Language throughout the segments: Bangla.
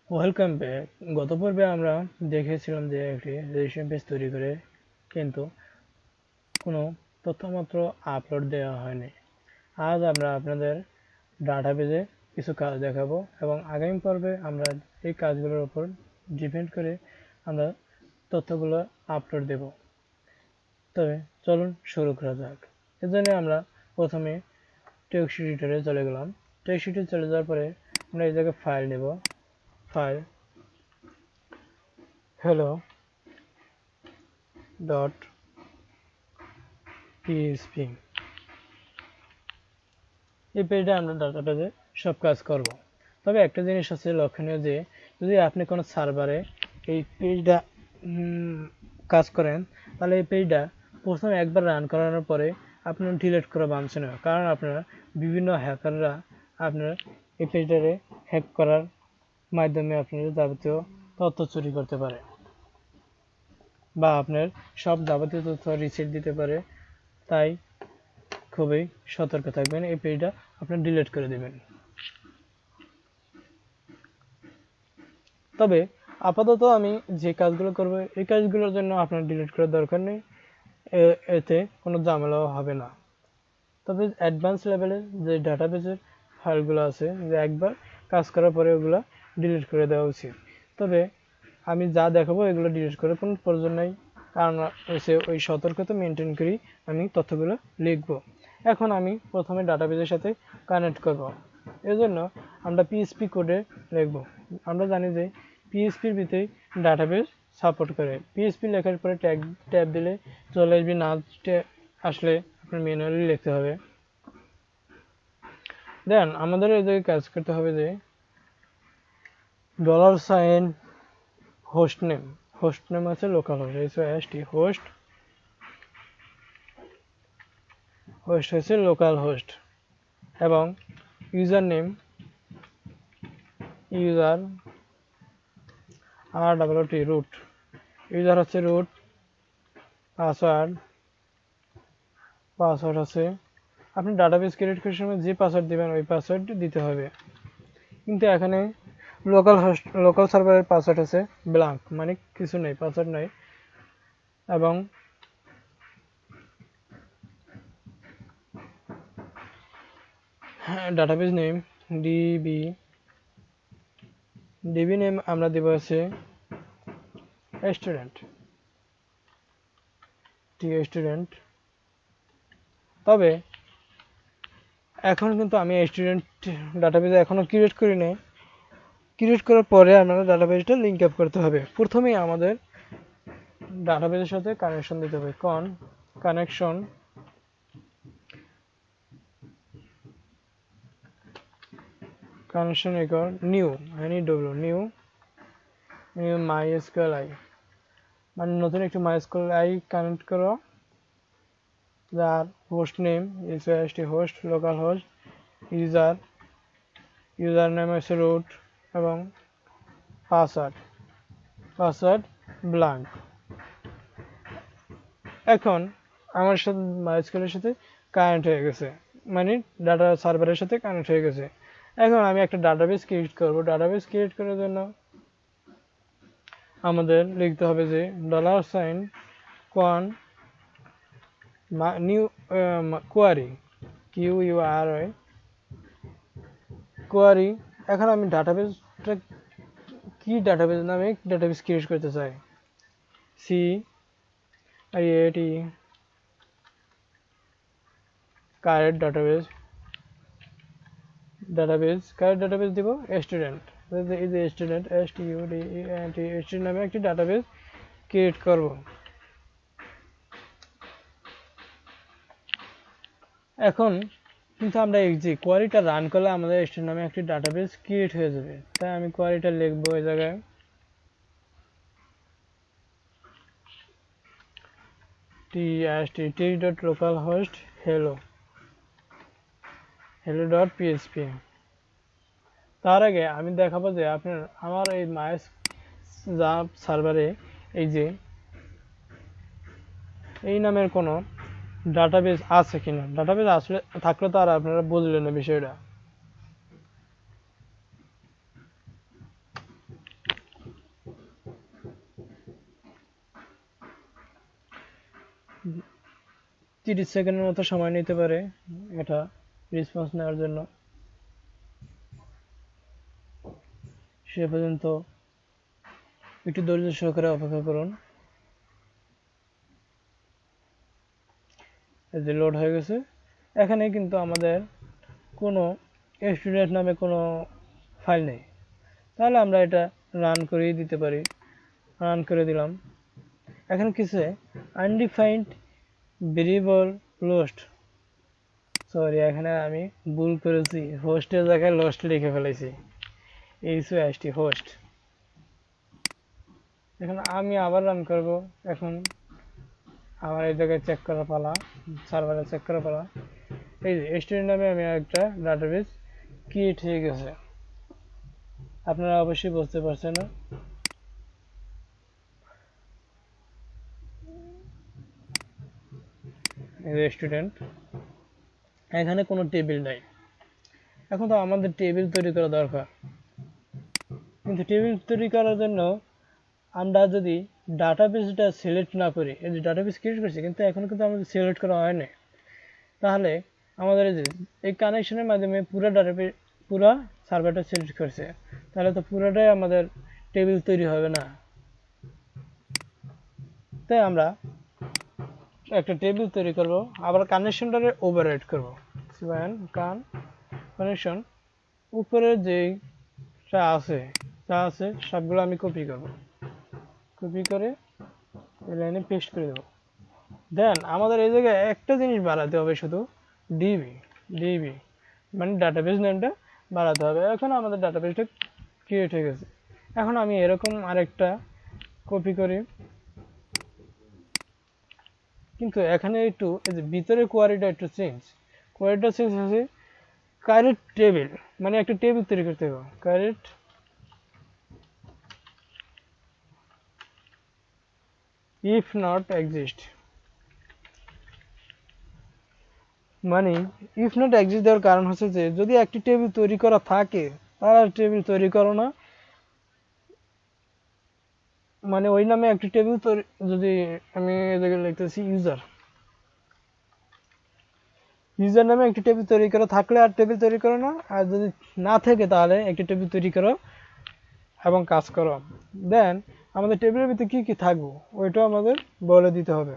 Welcome back. গত পর্বে আমরা দেখেছিলাম যে একটি রেজিস্ট্রেশন পেজ তৈরি করে কিন্তু কোনো তথ্যমাত্র আপলোড দেওয়া হয়নি। আজ আমরা আপনাদের ডাটাবেজে কিছু কাজ দেখাবো এবং আগামী পর্বে আমরা এই কাজগুলোর উপর ডিপেন্ড করে আমরা তথ্যগুলো আপলোড দেব। তবে চলুন শুরু করা যাক। এজন্য আমরা প্রথমে টেক্সট এডিটরে চলে গেলাম। টেক্সট এডিটরে চলে যাওয়ার পরে আমরা এই জায়গায় ফাইল নেব। File hello dot PHP. এই পেজে আমরা ডাটাবেজে সব কাজ করব। তবে একটা জিনিস আছে লক্ষণীয় যে যদি আপনি কোনো সার্ভারে এই পেজটা কাজ করেন তাহলে এই পেজটা প্রথমে একবার রান করানোর পরে আপনার ডিলিট করা বাঞ্ছনীয় না, কারণ আপনারা বিভিন্ন হ্যাকাররা আপনার এই পেজটারে হ্যাক করার মাধ্যমে আপনার যাবতীয় তথ্য চুরি করতে পারে বা আপনার সব যাবতীয় তথ্য রিসেট দিতে পারে। তাই খুবই সতর্ক থাকবেন, এই পেজটা আপনার ডিলিট করে দেবেন। তবে আপাতত আমি যে কাজগুলো করব এই কাজগুলোর জন্য আপনার ডিলিট করার দরকার নেই, এতে কোনো ঝামেলাও হবে না। তবে অ্যাডভান্স লেভেলের যে ডাটাবেজের ফাইলগুলো আছে যে একবার কাজ করার পরে ওগুলো ডিলিট করে দেওয়া উচিত। তবে আমি যা দেখাবো এগুলো ডিলিট করার কোনো প্রয়োজন নেই, কারণ হচ্ছে ওই সতর্কতা মেনটেন করেই আমি তথ্যগুলো লিখব। এখন আমি প্রথমে ডাটাবেজের সাথে কানেক্ট করব। এজন্য আমরা পিএইচপি কোডে লিখব। আমরা জানি যে পিএইচপির ভিতরে ডাটাবেজ সাপোর্ট করে। পিএইচপি লেখার পরে ট্যাব দিলে চলে আসবে, না আসলে আপনার ম্যানুয়ালি লিখতে হবে। দেন আমাদের এই জায়গায় কাজ করতে হবে যে $, হোস্ট নেম আছে লোকাল হোস্ট, হোস্ট হচ্ছে লোকাল হোস্ট এবং user name user root, user হচ্ছে রুট। পাসওয়ার্ড আছে আপনি ডাটাবেস ক্রিয়েট করার সময় যে পাসওয়ার্ড দিবেন ওই পাসওয়ার্ডটি দিতে হবে। কিন্তু এখানে লোকাল সার্ভারের পাসওয়ার্ড আছে ব্ল্যাঙ্ক, মানে কিছু নেই, পাসওয়ার্ড নাই। এবং ডাটাবেস নেম ডিবি নেম আমরা দেব আছে স্টুডেন্ট। তবে এখন কিন্তু আমি স্টুডেন্ট ডাটাবেস এখনো ক্রিয়েট করি নাই। ক্রিয়েট করার পরে আপনারা ডাটাবেসটা লিঙ্ক আপ করতে হবে। প্রথমেই আমাদের ডাটাবেসের সাথে কানেকশন দিতে হবে। কানেকশন নিউ নিউ MySQL মানে নতুন একটি MySQL কানেক্ট করো, যার host name host local host, user name হচ্ছে রুট এবং পাসওয়ার্ড ব্ল্যাঙ্ক। এখন আমার সাথে MySQL এর সাথে কানেক্ট হয়ে গেছে, মানে ডাটা সার্ভারের সাথে কানেক্ট হয়ে গেছে। এখন আমি একটা ডাটাবেস ক্রিয়েট করব। ডাটাবেস ক্রিয়েট করার জন্য আমাদের লিখতে হবে যে $, নিউ কোয়ারি কোয়ারি। এখন আমি ডাটাবেসটা কি ডাটাবেস নামে ডাটাবেস ক্রিয়েট করতে চাই। কারেন্ট ডাটাবেস দিব স্টুডেন্ট, স্টুডেন্ট নামে একটি ডাটাবেস ক্রিয়েট করব। এখন কিন্তু আমরা এই যে কোয়ারিটা রান করলে আমাদের স্টুডেন্ট নামে একটি ডাটাবেস ক্রিয়েট হয়ে যাবে। তাই আমি কোয়ারিটা লিখবো এই জায়গায় tst.localhost hello.php। তার আগে আমি দেখাবো যে আপনার আমার এই সার্ভারে এই যে এই নামের কোনো ডাটাবেস আছে কিনা। ডাটাবেস আসলে থাকলে তো আর আপনারা বুঝলেন না বিষয়টা। 30 সেকেন্ডের মতো সময় নিতে পারে এটা রেসপন্স নেওয়ার জন্য। সে পর্যন্ত একটু ধৈর্য সহকারে অপেক্ষা করুন। এই যে লোড হয়ে গেছে। এখানে কিন্তু আমাদের কোনো স্টুডেন্ট নামে কোনো ফাইল নেই, তাহলে আমরা এটা রান করেই দিতে পারি। রান করে দিলাম। এখন কিছু আনডিফাইন্ড ভেরিয়েবল লোস্ট, সরি এখানে আমি ভুল করেছি, হোস্টের জায়গায় লোস্ট লিখে ফেলেছি, এইচওএসটি হোস্ট। এখন আমি আবার রান করব। এখন আমার এই জায়গায় চেক করা পালা, সার্ভারে চেক করা পালা। এই যে স্টুডেন্ট নামে আমি একটা ডাটাবেস ক্রিয়েট হয়ে গেছে, আপনারা অবশ্যই বুঝতে পারছেন না? স্টুডেন্ট, এখানে কোনো টেবিল নাই। এখন তো আমাদের টেবিল তৈরি করা দরকার, কিন্তু টেবিল তৈরি করার জন্য আমরা যদি ডাটাবেসটা সিলেক্ট না করি, এই যে ডাটাবেস ক্রিয়েট করছি কিন্তু এখনো কিন্তু আমাদের সিলেক্ট করা হয়নি, তাহলে আমাদের এই কানেকশনের মাধ্যমে পুরো ডাটাবেস পুরো সার্ভারটা সিলেক্ট করছে, তাহলে তো পুরোটাই আমাদের টেবিল তৈরি হবে না। তাই আমরা একটা টেবিল তৈরি করব, আবার কানেকশনটাকে ওভাররাইড করব। কানেকশন উপরে যেই যা আছে সবগুলো আমি কপি করব, কপি করে এই লাইনে পেস্ট করে দেব। দেন আমাদের এই জায়গায় একটা জিনিস বাড়াতে হবে, শুধু ডিবি মানে ডাটাবেস নেমটা বাড়াতে হবে। এখন আমাদের ডাটাবেসটা ক্রিয়েট হয়ে গেছে। এখন আমি এরকম আরেকটা কপি করি, কিন্তু এখানে একটু এই যে ভিতরে কোয়ারিটা একটু চেঞ্জ হয়েছে। কারেক্ট টেবিল মানে একটা টেবিল তৈরি করতে হবে, কারেক্ট ইফ নট এক্সিস্ট, মানে ইফ নট এক্সিস্ট দেওয়ার কারণ হচ্ছে যে যদি একটি টেবিল তৈরি করা থাকে তাহলে টেবিল তৈরি করো না, মানে ওই নামে একটি টেবিল তৈরি, যদি আমি এদিকে লিখতেছি ইউজার নামে একটি টেবিল তৈরি করা থাকলে আর টেবিল তৈরি করো না, আর যদি না থাকে তাহলে একটি টেবিল তৈরি করো এবং কাজ করো। দেন আমাদের টেবিলের ভিতরে কি কি থাকবো ওইটাও আমাদের বলে দিতে হবে।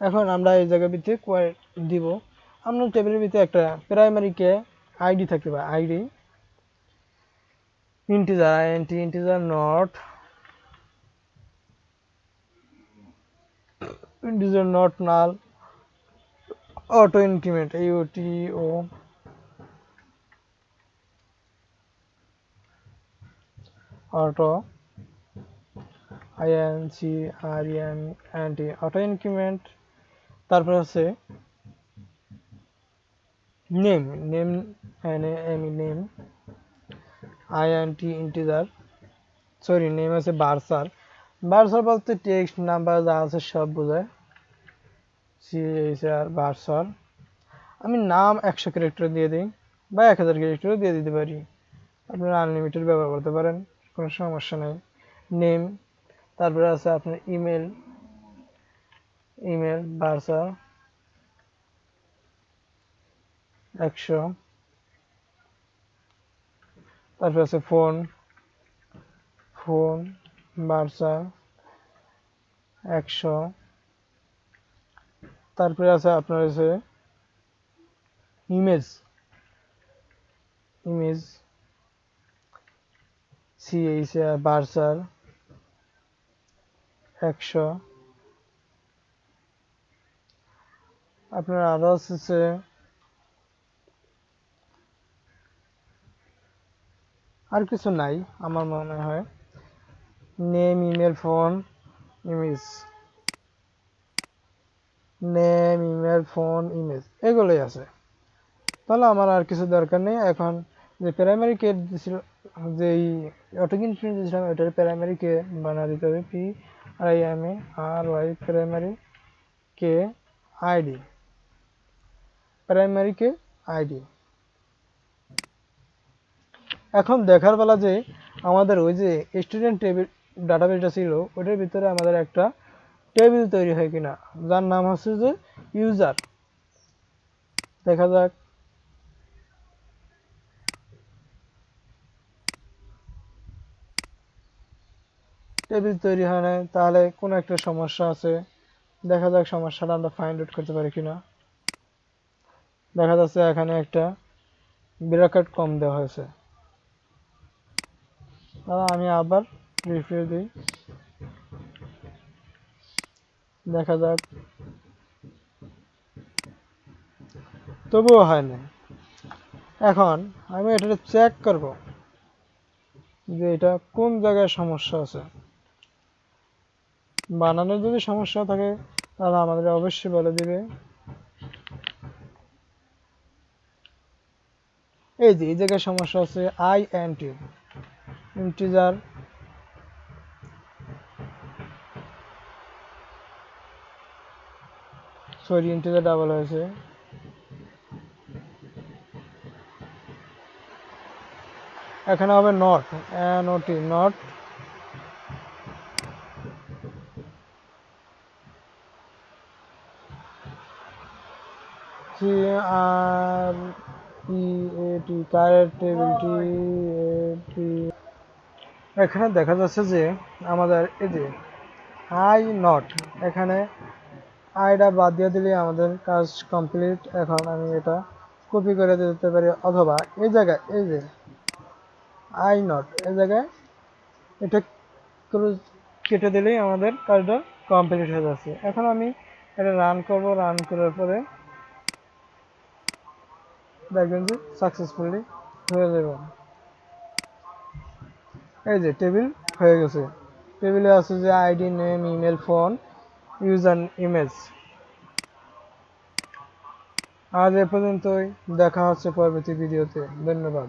এখন আমরা এই জায়গার ভিতরে দিব, আমরা টেবিলের ভিতরে একটা প্রাইমারি কে আইডি থাকতে পারে, ID integer not null auto increment AUTO auto INCREMENT auto increment. তারপর আছে name name name integer, sorry name আছে বার্সার বলতে টেক্সট নাম্বার যা আছে সব বোঝায়, CHR বার্সার। আমি নাম 100 ক্যারেক্টার দিয়ে দিই বা 1000 ক্যারেক্টারও দিয়ে দিতে পারি, আপনারা আনলিমিটেড ব্যবহার করতে পারেন, কোনো সমস্যা নেই। নেম, তারপরে আছে আপনার ইমেল বার্সা 100, তারপরে আছে ফোন বার্সা 100, তারপরে আছে আপনার আছে ইমেজ CHR বার্সার 100, আপনার আরো আছে আর কিছু নাই আমার মনে হয়, নেম ইমেল ফোন ইমেজ এগুলোই আছে, তাহলে আমার আর কিছু দরকার নেই। এখন যে প্রাইমারি কে দিয়েছিল, যেই অটোকিনফিনিট দিয়েছিলাম ওটার প্রাইমারি কে বানা দিতে হবে, PRIMARY প্রাইমারি কে আইডি। এখন দেখার বেলা যে আমাদের ওই যে স্টুডেন্ট টেবিল ডাটাবেসটা ছিল ওটার ভিতরে আমাদের একটা টেবিল তৈরি হয় কিনা, যার নাম হচ্ছে যে ইউজার। দেখা যাক। টেবিল তৈরি হয় না, তাহলে কোনো একটা সমস্যা আছে। দেখা যাক সমস্যাটা আমরা ফাইন্ড আউট করতে পারি কিনা। দেখা যাচ্ছে এখানে একটা ব্র্যাকেট কম দেওয়া হয়েছে। তাহলে আমি আবার রিফ্রেশ দিই, দেখা যাক, তবুও হয় না। এখন আমি এটা চেক করব যে এটা কোন জায়গায় সমস্যা আছে। বানানোর যদি সমস্যা থাকে তাহলে আমাদের অবশ্যই বলে দিবে। এই যে এই জায়গায় সমস্যা আছে, int integer, sorry integer double হয়েছে। এখানে হবে not, NOT not, CREAT correct টেবিলটি। এখানে দেখা যাচ্ছে যে আমাদের এই যে আই নট, এখানে আইটা বাদ দিয়ে দিলে আমাদের কাজ কমপ্লিট। এখন আমি এটা কপি করে দিতে পারি, অথবা এই জায়গায় এই যে আই নট এই জায়গায় এটা কেটে দিলেই আমাদের কাজটা কমপ্লিট হয়ে যাচ্ছে। এখন আমি এটা রান করব, রান করার পরে দেখবেন যে সাকসেসফুলি হয়ে যাবে। এই যে টেবিল হয়ে গেছে। টেবিলে আছে যে ID, name, email, phone, user, image. আজ এ পর্যন্তই, দেখা হচ্ছে পরবর্তী ভিডিওতে। ধন্যবাদ।